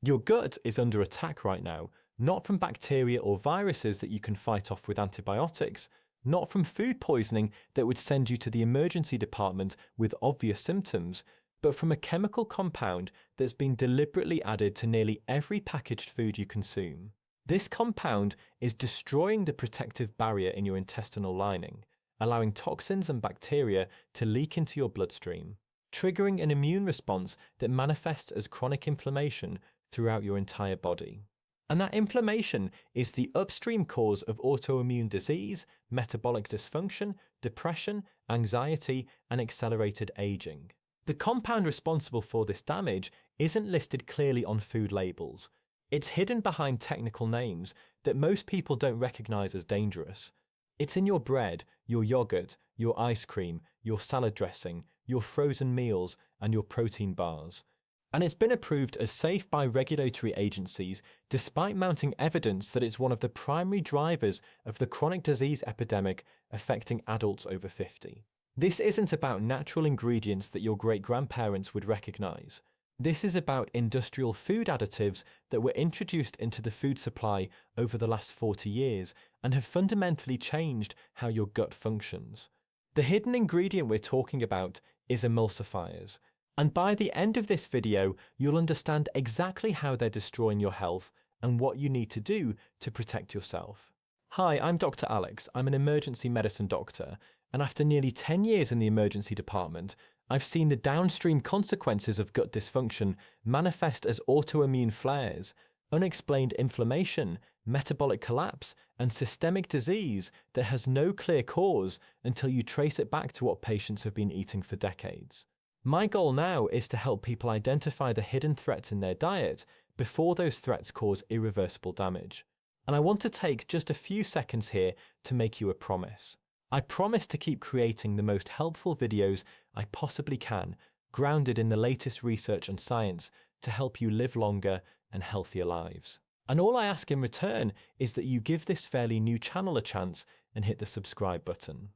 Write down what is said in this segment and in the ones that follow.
Your gut is under attack right now, not from bacteria or viruses that you can fight off with antibiotics, not from food poisoning that would send you to the emergency department with obvious symptoms, but from a chemical compound that's been deliberately added to nearly every packaged food you consume. This compound is destroying the protective barrier in your intestinal lining, allowing toxins and bacteria to leak into your bloodstream, triggering an immune response that manifests as chronic inflammation throughout your entire body. And that inflammation is the upstream cause of autoimmune disease, metabolic dysfunction, depression, anxiety, and accelerated aging. The compound responsible for this damage isn't listed clearly on food labels. It's hidden behind technical names that most people don't recognize as dangerous. It's in your bread, your yogurt, your ice cream, your salad dressing, your frozen meals, and your protein bars. And it's been approved as safe by regulatory agencies despite mounting evidence that it's one of the primary drivers of the chronic disease epidemic affecting adults over 50. This isn't about natural ingredients that your great-grandparents would recognize. This is about industrial food additives that were introduced into the food supply over the last 40 years and have fundamentally changed how your gut functions. The hidden ingredient we're talking about is emulsifiers. And by the end of this video, you'll understand exactly how they're destroying your health and what you need to do to protect yourself. Hi, I'm Dr. Alex. I'm an emergency medicine doctor, and after nearly 10 years in the emergency department, I've seen the downstream consequences of gut dysfunction manifest as autoimmune flares, unexplained inflammation, metabolic collapse, and systemic disease that has no clear cause until you trace it back to what patients have been eating for decades. My goal now is to help people identify the hidden threats in their diet before those threats cause irreversible damage. And I want to take just a few seconds here to make you a promise. I promise to keep creating the most helpful videos I possibly can, grounded in the latest research and science to help you live longer and healthier lives. And all I ask in return is that you give this fairly new channel a chance and hit the subscribe button.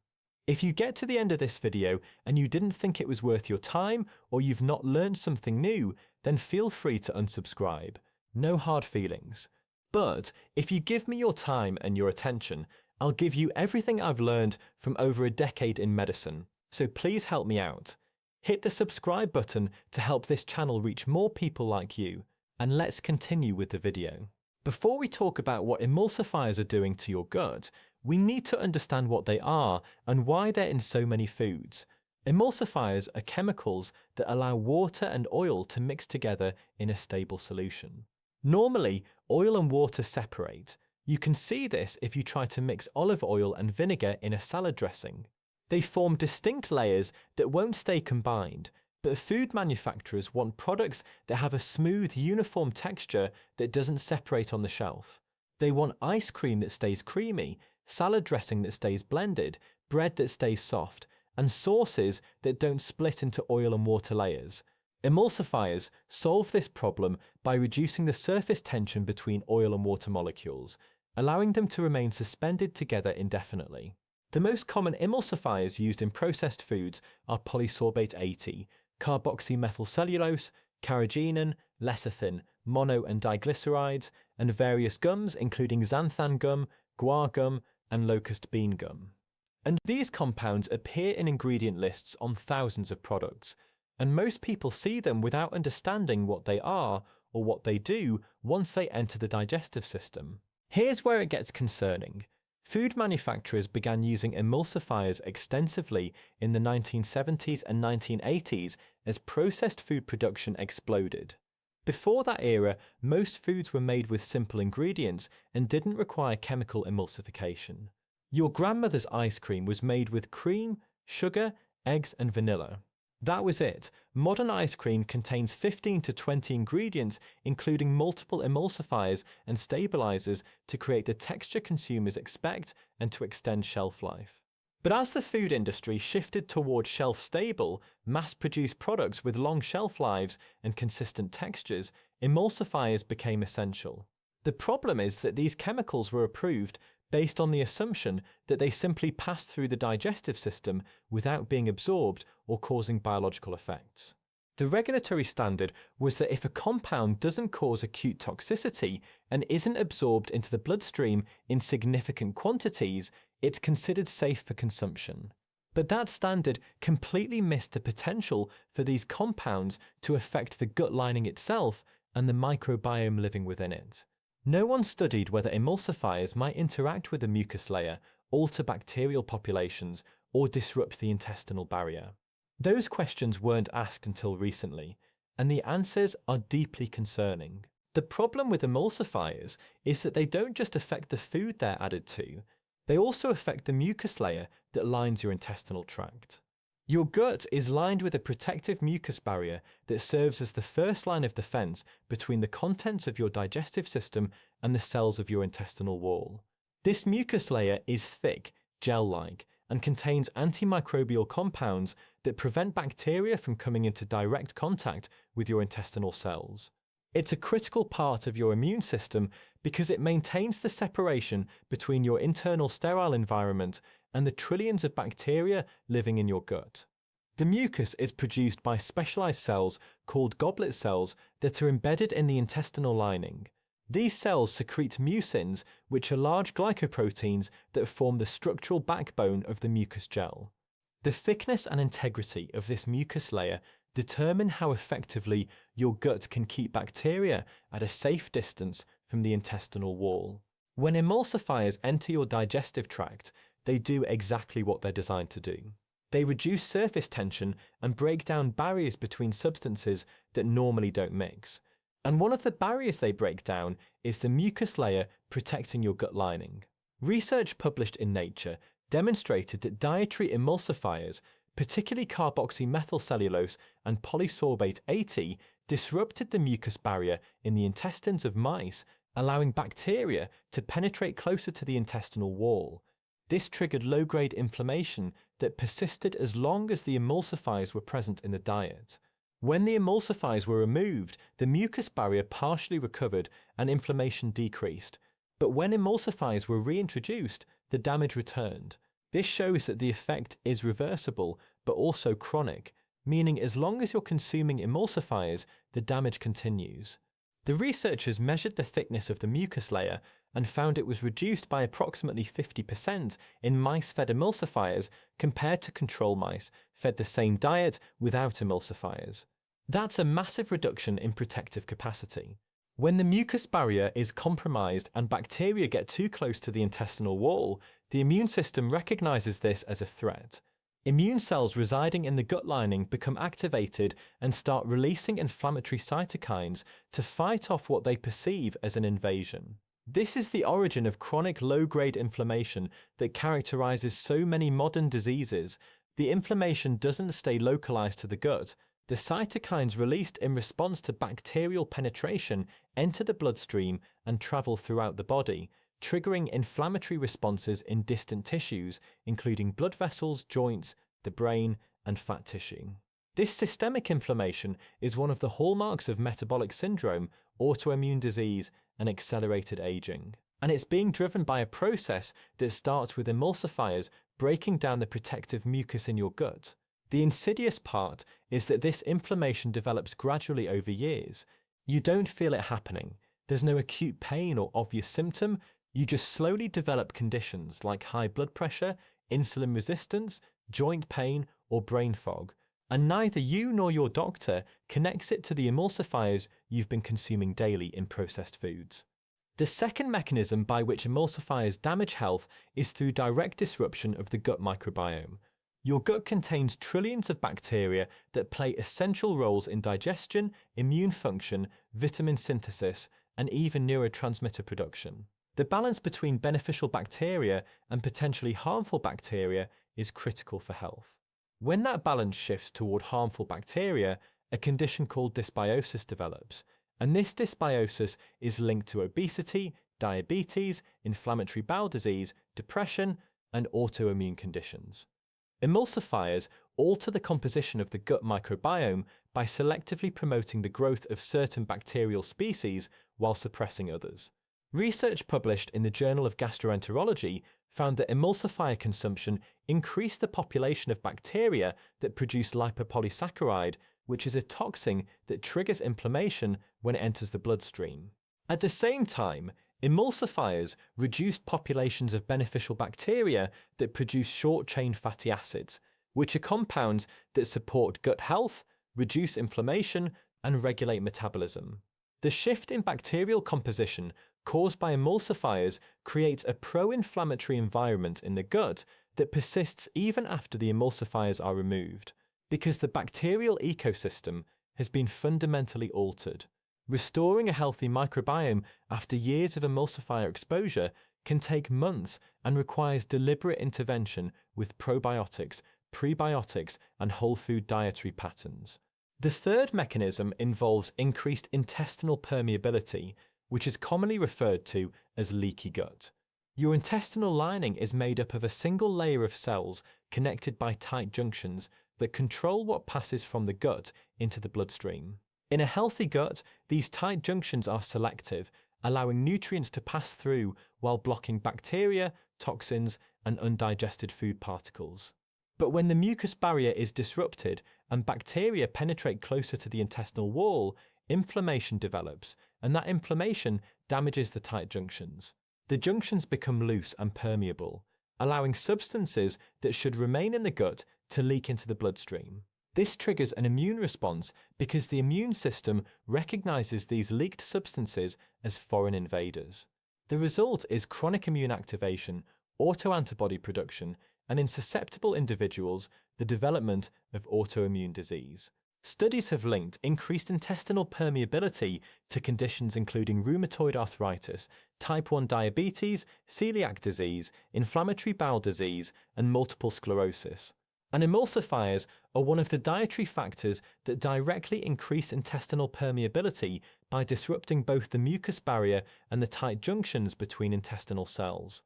If you get to the end of this video and you didn't think it was worth your time or you've not learned something new, then feel free to unsubscribe. No hard feelings. But if you give me your time and your attention, I'll give you everything I've learned from over a decade in medicine. So please help me out. Hit the subscribe button to help this channel reach more people like you. And let's continue with the video. Before we talk about what emulsifiers are doing to your gut, we need to understand what they are and why they're in so many foods. Emulsifiers are chemicals that allow water and oil to mix together in a stable solution. Normally, oil and water separate. You can see this if you try to mix olive oil and vinegar in a salad dressing. They form distinct layers that won't stay combined, but food manufacturers want products that have a smooth, uniform texture that doesn't separate on the shelf. They want ice cream that stays creamy, salad dressing that stays blended, bread that stays soft, and sauces that don't split into oil and water layers. Emulsifiers solve this problem by reducing the surface tension between oil and water molecules, allowing them to remain suspended together indefinitely. The most common emulsifiers used in processed foods are polysorbate 80, carboxymethylcellulose, carrageenan, lecithin, mono and diglycerides, and various gums including xanthan gum, guar gum, and locust bean gum. And these compounds appear in ingredient lists on thousands of products, and most people see them without understanding what they are or what they do once they enter the digestive system. Here's where it gets concerning. Food manufacturers began using emulsifiers extensively in the 1970s and 1980s as processed food production exploded. Before that era, most foods were made with simple ingredients and didn't require chemical emulsification. Your grandmother's ice cream was made with cream, sugar, eggs, and vanilla. That was it. Modern ice cream contains 15 to 20 ingredients, including multiple emulsifiers and stabilizers to create the texture consumers expect and to extend shelf life. But as the food industry shifted toward shelf-stable, mass-produced products with long shelf lives and consistent textures, emulsifiers became essential. The problem is that these chemicals were approved based on the assumption that they simply pass through the digestive system without being absorbed or causing biological effects. The regulatory standard was that if a compound doesn't cause acute toxicity and isn't absorbed into the bloodstream in significant quantities, it's considered safe for consumption. But that standard completely missed the potential for these compounds to affect the gut lining itself and the microbiome living within it. No one studied whether emulsifiers might interact with the mucus layer, alter bacterial populations, or disrupt the intestinal barrier. Those questions weren't asked until recently, and the answers are deeply concerning. The problem with emulsifiers is that they don't just affect the food they're added to, they also affect the mucus layer that lines your intestinal tract. Your gut is lined with a protective mucus barrier that serves as the first line of defense between the contents of your digestive system and the cells of your intestinal wall. This mucus layer is thick, gel-like, and contains antimicrobial compounds that prevent bacteria from coming into direct contact with your intestinal cells. It's a critical part of your immune system because it maintains the separation between your internal sterile environment and the trillions of bacteria living in your gut. The mucus is produced by specialized cells called goblet cells that are embedded in the intestinal lining. These cells secrete mucins, which are large glycoproteins that form the structural backbone of the mucus gel. The thickness and integrity of this mucus layer determine how effectively your gut can keep bacteria at a safe distance from the intestinal wall. When emulsifiers enter your digestive tract, they do exactly what they're designed to do. They reduce surface tension and break down barriers between substances that normally don't mix. And one of the barriers they break down is the mucus layer protecting your gut lining. Research published in Nature demonstrated that dietary emulsifiers, particularly carboxymethylcellulose and polysorbate 80, disrupted the mucus barrier in the intestines of mice, allowing bacteria to penetrate closer to the intestinal wall. This triggered low-grade inflammation that persisted as long as the emulsifiers were present in the diet. When the emulsifiers were removed, the mucus barrier partially recovered and inflammation decreased. But when emulsifiers were reintroduced, the damage returned. This shows that the effect is reversible, but also chronic, meaning as long as you're consuming emulsifiers, the damage continues. The researchers measured the thickness of the mucus layer and found it was reduced by approximately 50% in mice fed emulsifiers compared to control mice fed the same diet without emulsifiers. That's a massive reduction in protective capacity. When the mucus barrier is compromised and bacteria get too close to the intestinal wall, the immune system recognizes this as a threat. Immune cells residing in the gut lining become activated and start releasing inflammatory cytokines to fight off what they perceive as an invasion. This is the origin of chronic low-grade inflammation that characterizes so many modern diseases. The inflammation doesn't stay localized to the gut. The cytokines released in response to bacterial penetration enter the bloodstream and travel throughout the body, triggering inflammatory responses in distant tissues, including blood vessels, joints, the brain, and fat tissue. This systemic inflammation is one of the hallmarks of metabolic syndrome, autoimmune disease, and accelerated aging. And it's being driven by a process that starts with emulsifiers breaking down the protective mucus in your gut. The insidious part is that this inflammation develops gradually over years. You don't feel it happening. There's no acute pain or obvious symptom. You just slowly develop conditions like high blood pressure, insulin resistance, joint pain, or brain fog. And neither you nor your doctor connects it to the emulsifiers you've been consuming daily in processed foods. The second mechanism by which emulsifiers damage health is through direct disruption of the gut microbiome. Your gut contains trillions of bacteria that play essential roles in digestion, immune function, vitamin synthesis, and even neurotransmitter production. The balance between beneficial bacteria and potentially harmful bacteria is critical for health. When that balance shifts toward harmful bacteria, a condition called dysbiosis develops, and this dysbiosis is linked to obesity, diabetes, inflammatory bowel disease, depression, and autoimmune conditions. Emulsifiers alter the composition of the gut microbiome by selectively promoting the growth of certain bacterial species while suppressing others. Research published in the Journal of Gastroenterology found that emulsifier consumption increased the population of bacteria that produce lipopolysaccharide, which is a toxin that triggers inflammation when it enters the bloodstream. At the same time, emulsifiers reduced populations of beneficial bacteria that produce short-chain fatty acids, which are compounds that support gut health, reduce inflammation, and regulate metabolism. The shift in bacterial composition caused by emulsifiers creates a pro-inflammatory environment in the gut that persists even after the emulsifiers are removed, because the bacterial ecosystem has been fundamentally altered. Restoring a healthy microbiome after years of emulsifier exposure can take months and requires deliberate intervention with probiotics, prebiotics, and whole food dietary patterns. The third mechanism involves increased intestinal permeability, which is commonly referred to as leaky gut. Your intestinal lining is made up of a single layer of cells connected by tight junctions that control what passes from the gut into the bloodstream. In a healthy gut, these tight junctions are selective, allowing nutrients to pass through while blocking bacteria, toxins, and undigested food particles. But when the mucus barrier is disrupted and bacteria penetrate closer to the intestinal wall, inflammation develops, and that inflammation damages the tight junctions. The junctions become loose and permeable, allowing substances that should remain in the gut to leak into the bloodstream. This triggers an immune response because the immune system recognizes these leaked substances as foreign invaders. The result is chronic immune activation, autoantibody production, and in susceptible individuals, the development of autoimmune disease. Studies have linked increased intestinal permeability to conditions including rheumatoid arthritis, type 1 diabetes, celiac disease, inflammatory bowel disease, and multiple sclerosis. And emulsifiers are one of the dietary factors that directly increase intestinal permeability by disrupting both the mucus barrier and the tight junctions between intestinal cells.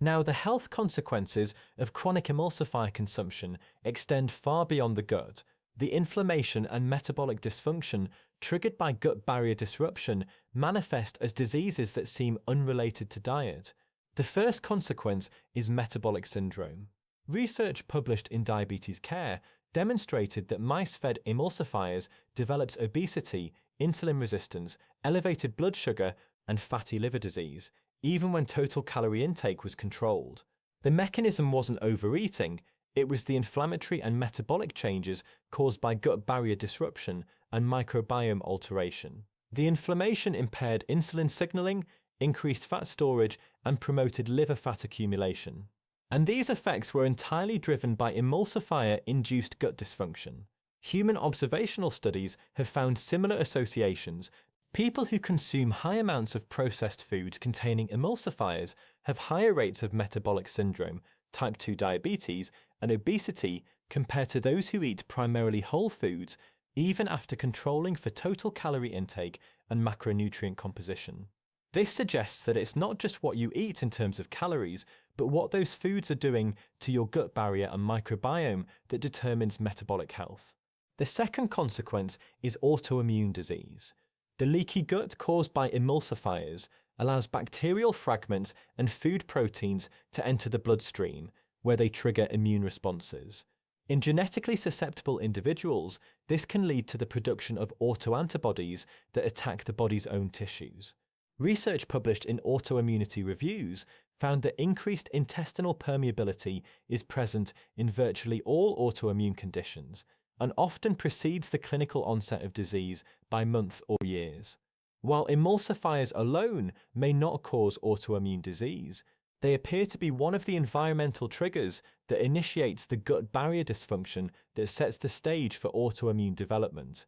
Now, the health consequences of chronic emulsifier consumption extend far beyond the gut. The inflammation and metabolic dysfunction triggered by gut barrier disruption manifest as diseases that seem unrelated to diet. The first consequence is metabolic syndrome. Research published in Diabetes Care demonstrated that mice fed emulsifiers developed obesity, insulin resistance, elevated blood sugar, and fatty liver disease, even when total calorie intake was controlled. The mechanism wasn't overeating, it was the inflammatory and metabolic changes caused by gut barrier disruption and microbiome alteration. The inflammation impaired insulin signaling, increased fat storage, and promoted liver fat accumulation. And these effects were entirely driven by emulsifier-induced gut dysfunction. Human observational studies have found similar associations. People who consume high amounts of processed foods containing emulsifiers have higher rates of metabolic syndrome, type 2 diabetes, and obesity compared to those who eat primarily whole foods, even after controlling for total calorie intake and macronutrient composition. This suggests that it's not just what you eat in terms of calories, but what those foods are doing to your gut barrier and microbiome that determines metabolic health. The second consequence is autoimmune disease. The leaky gut caused by emulsifiers allows bacterial fragments and food proteins to enter the bloodstream, where they trigger immune responses. In genetically susceptible individuals, this can lead to the production of autoantibodies that attack the body's own tissues. Research published in Autoimmunity Reviews found that increased intestinal permeability is present in virtually all autoimmune conditions and often precedes the clinical onset of disease by months or years. While emulsifiers alone may not cause autoimmune disease, they appear to be one of the environmental triggers that initiates the gut barrier dysfunction that sets the stage for autoimmune development.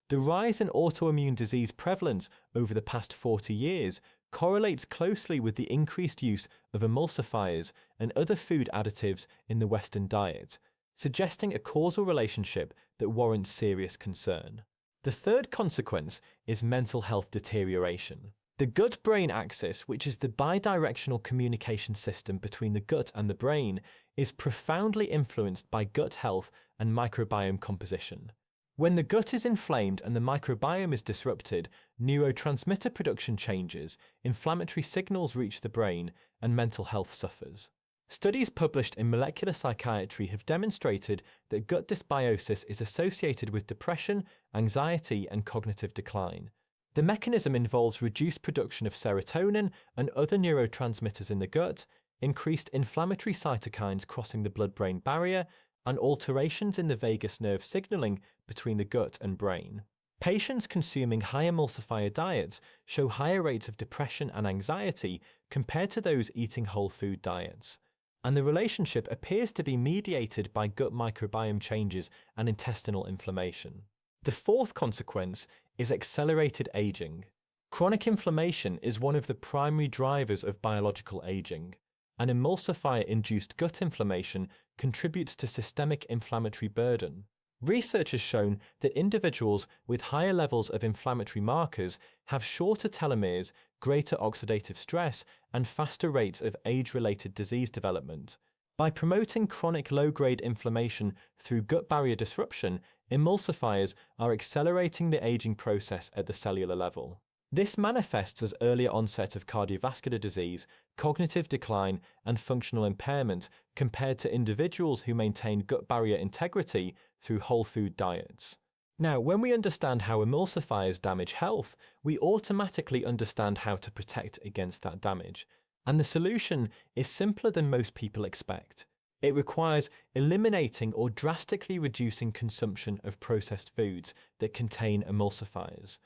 The rise in autoimmune disease prevalence over the past 40 years correlates closely with the increased use of emulsifiers and other food additives in the Western diet, suggesting a causal relationship that warrants serious concern. The third consequence is mental health deterioration. The gut-brain axis, which is the bidirectional communication system between the gut and the brain, is profoundly influenced by gut health and microbiome composition. When the gut is inflamed and the microbiome is disrupted, neurotransmitter production changes, inflammatory signals reach the brain, and mental health suffers. Studies published in Molecular Psychiatry have demonstrated that gut dysbiosis is associated with depression, anxiety, and cognitive decline. The mechanism involves reduced production of serotonin and other neurotransmitters in the gut, increased inflammatory cytokines crossing the blood-brain barrier, and alterations in the vagus nerve signaling between the gut and brain. Patients consuming high emulsifier diets show higher rates of depression and anxiety compared to those eating whole food diets. And the relationship appears to be mediated by gut microbiome changes and intestinal inflammation. The fourth consequence is accelerated aging. Chronic inflammation is one of the primary drivers of biological aging. An emulsifier-induced gut inflammation contributes to systemic inflammatory burden. Research has shown that individuals with higher levels of inflammatory markers have shorter telomeres, greater oxidative stress, and faster rates of age-related disease development. By promoting chronic low-grade inflammation through gut barrier disruption, emulsifiers are accelerating the aging process at the cellular level. This manifests as earlier onset of cardiovascular disease, cognitive decline, and functional impairment compared to individuals who maintain gut barrier integrity through whole food diets. Now, when we understand how emulsifiers damage health, we automatically understand how to protect against that damage. And the solution is simpler than most people expect. It requires eliminating or drastically reducing consumption of processed foods that contain emulsifiers.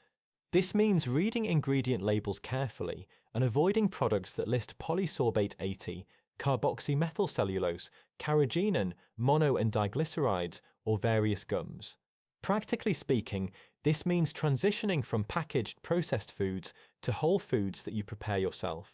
This means reading ingredient labels carefully and avoiding products that list polysorbate 80, carboxymethylcellulose, carrageenan, mono and diglycerides, or various gums. Practically speaking, this means transitioning from packaged processed foods to whole foods that you prepare yourself.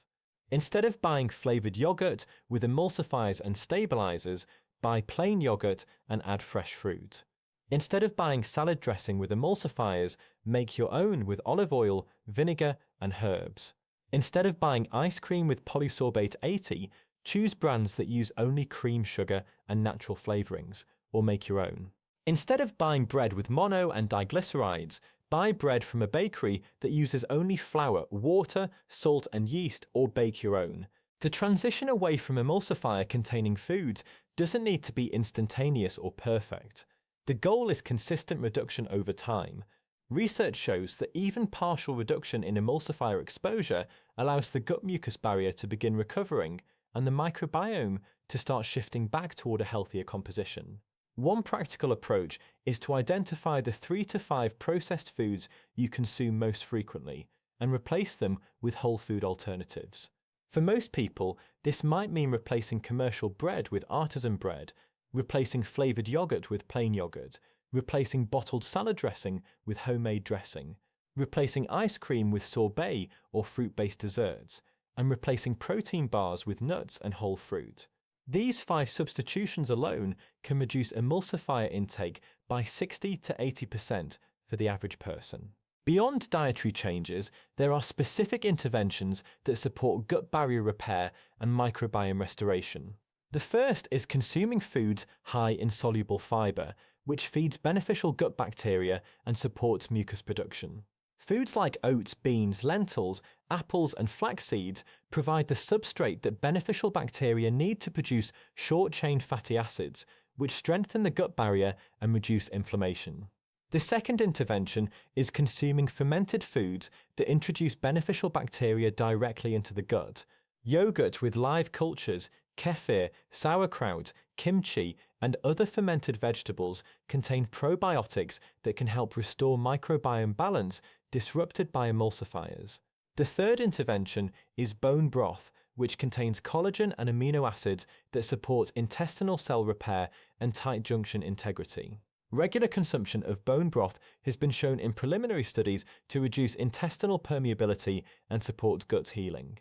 Instead of buying flavored yogurt with emulsifiers and stabilizers, buy plain yogurt and add fresh fruit. Instead of buying salad dressing with emulsifiers, make your own with olive oil, vinegar, and herbs. Instead of buying ice cream with polysorbate 80, choose brands that use only cream sugar and natural flavorings, or make your own. Instead of buying bread with mono and diglycerides, buy bread from a bakery that uses only flour, water, salt, and yeast, or bake your own. The transition away from emulsifier-containing foods doesn't need to be instantaneous or perfect. The goal is consistent reduction over time. Research shows that even partial reduction in emulsifier exposure allows the gut mucus barrier to begin recovering and the microbiome to start shifting back toward a healthier composition. One practical approach is to identify the 3 to 5 processed foods you consume most frequently and replace them with whole food alternatives. For most people, this might mean replacing commercial bread with artisan bread, replacing flavored yogurt with plain yogurt, replacing bottled salad dressing with homemade dressing, replacing ice cream with sorbet or fruit-based desserts, and replacing protein bars with nuts and whole fruit. These 5 substitutions alone can reduce emulsifier intake by 60 to 80% for the average person. Beyond dietary changes, there are specific interventions that support gut barrier repair and microbiome restoration. The first is consuming foods high in soluble fiber, which feeds beneficial gut bacteria and supports mucus production. Foods like oats, beans, lentils, apples, and flax seeds provide the substrate that beneficial bacteria need to produce short-chain fatty acids, which strengthen the gut barrier and reduce inflammation. The second intervention is consuming fermented foods that introduce beneficial bacteria directly into the gut. Yogurt with live cultures, kefir, sauerkraut, kimchi, and other fermented vegetables contain probiotics that can help restore microbiome balance disrupted by emulsifiers. The third intervention is bone broth, which contains collagen and amino acids that support intestinal cell repair and tight junction integrity. Regular consumption of bone broth has been shown in preliminary studies to reduce intestinal permeability and support gut healing.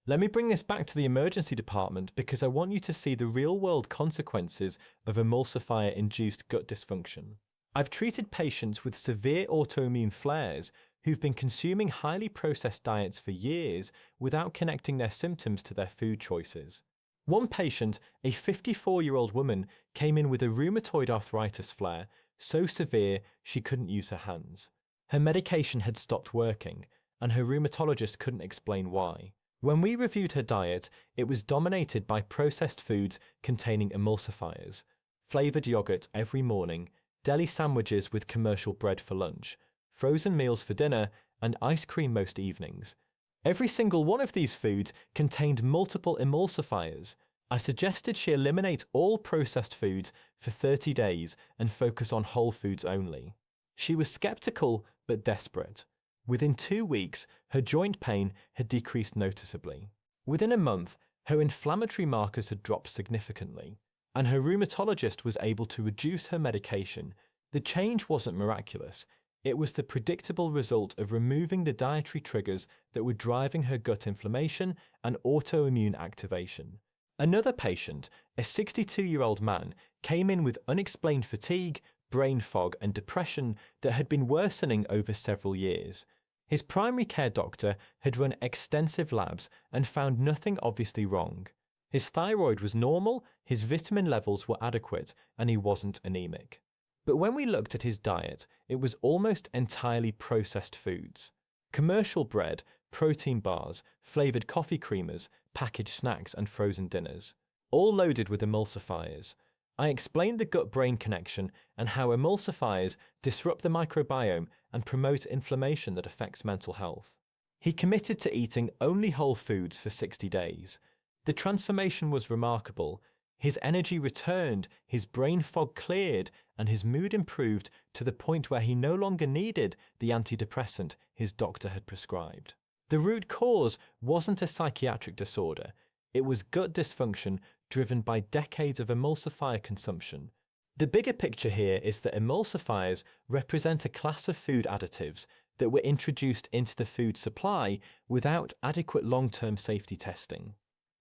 Let me bring this back to the emergency department because I want you to see the real-world consequences of emulsifier-induced gut dysfunction. I've treated patients with severe autoimmune flares who've been consuming highly processed diets for years without connecting their symptoms to their food choices. One patient, a 54-year-old woman, came in with a rheumatoid arthritis flare so severe she couldn't use her hands. Her medication had stopped working, and her rheumatologist couldn't explain why. When we reviewed her diet, it was dominated by processed foods containing emulsifiers, flavored yogurt every morning, deli sandwiches with commercial bread for lunch, frozen meals for dinner, and ice cream most evenings. Every single one of these foods contained multiple emulsifiers. I suggested she eliminate all processed foods for 30 days and focus on whole foods only. She was skeptical but desperate. Within 2 weeks, her joint pain had decreased noticeably. Within a month, her inflammatory markers had dropped significantly, and her rheumatologist was able to reduce her medication. The change wasn't miraculous. It was the predictable result of removing the dietary triggers that were driving her gut inflammation and autoimmune activation. Another patient, a 62-year-old man, came in with unexplained fatigue, brain fog, and depression that had been worsening over several years. His primary care doctor had run extensive labs and found nothing obviously wrong. His thyroid was normal, his vitamin levels were adequate, and he wasn't anemic. But when we looked at his diet, it was almost entirely processed foods. Commercial bread, protein bars, flavored coffee creamers, packaged snacks, and frozen dinners, all loaded with emulsifiers. I explained the gut-brain connection and how emulsifiers disrupt the microbiome and promote inflammation that affects mental health. He committed to eating only whole foods for 60 days. The transformation was remarkable. His energy returned, his brain fog cleared, and his mood improved to the point where he no longer needed the antidepressant his doctor had prescribed. The root cause wasn't a psychiatric disorder. It was gut dysfunction driven by decades of emulsifier consumption. The bigger picture here is that emulsifiers represent a class of food additives that were introduced into the food supply without adequate long-term safety testing.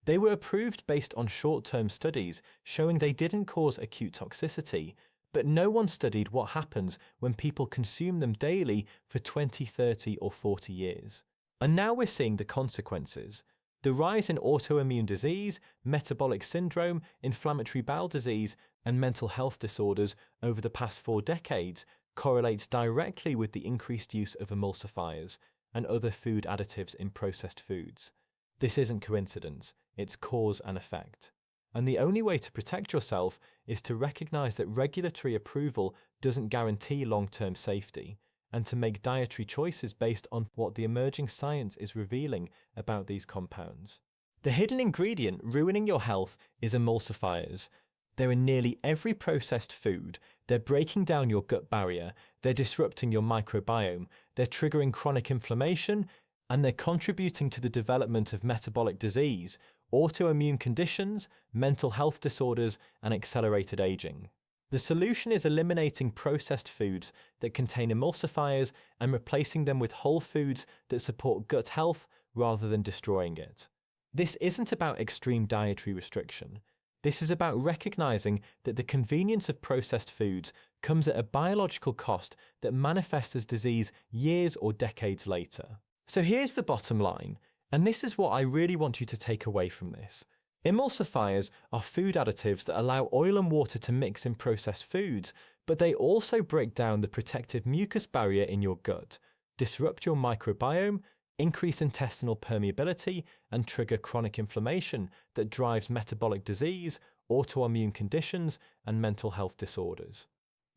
They were approved based on short-term studies showing they didn't cause acute toxicity, but no one studied what happens when people consume them daily for 20, 30, or 40 years. And now we're seeing the consequences. The rise in autoimmune disease, metabolic syndrome, inflammatory bowel disease, and mental health disorders over the past 4 decades correlates directly with the increased use of emulsifiers and other food additives in processed foods. This isn't coincidence, it's cause and effect. And the only way to protect yourself is to recognize that regulatory approval doesn't guarantee long-term safety, and to make dietary choices based on what the emerging science is revealing about these compounds. The hidden ingredient ruining your health is emulsifiers. They're in nearly every processed food. They're breaking down your gut barrier, they're disrupting your microbiome, they're triggering chronic inflammation, and they're contributing to the development of metabolic disease, autoimmune conditions, mental health disorders, and accelerated aging. The solution is eliminating processed foods that contain emulsifiers and replacing them with whole foods that support gut health rather than destroying it. This isn't about extreme dietary restriction. This is about recognizing that the convenience of processed foods comes at a biological cost that manifests as disease years or decades later. So here's the bottom line, and this is what I really want you to take away from this. Emulsifiers are food additives that allow oil and water to mix in processed foods, but they also break down the protective mucus barrier in your gut, disrupt your microbiome, increase intestinal permeability, and trigger chronic inflammation that drives metabolic disease, autoimmune conditions, and mental health disorders.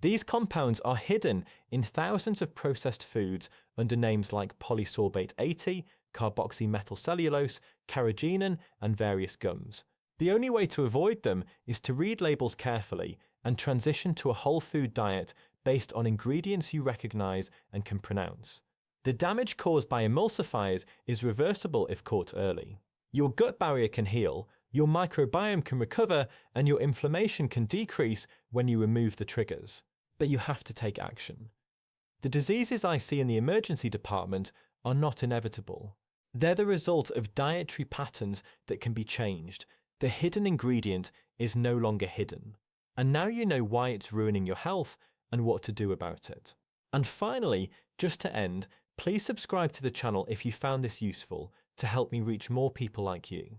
These compounds are hidden in thousands of processed foods under names like polysorbate 80, carboxymethylcellulose, carrageenan, and various gums. The only way to avoid them is to read labels carefully and transition to a whole food diet based on ingredients you recognize and can pronounce. The damage caused by emulsifiers is reversible if caught early. Your gut barrier can heal, your microbiome can recover, and your inflammation can decrease when you remove the triggers. But you have to take action. The diseases I see in the emergency department are not inevitable. They're the result of dietary patterns that can be changed. The hidden ingredient is no longer hidden. And now you know why it's ruining your health and what to do about it. And finally, just to end, please subscribe to the channel if you found this useful to help me reach more people like you.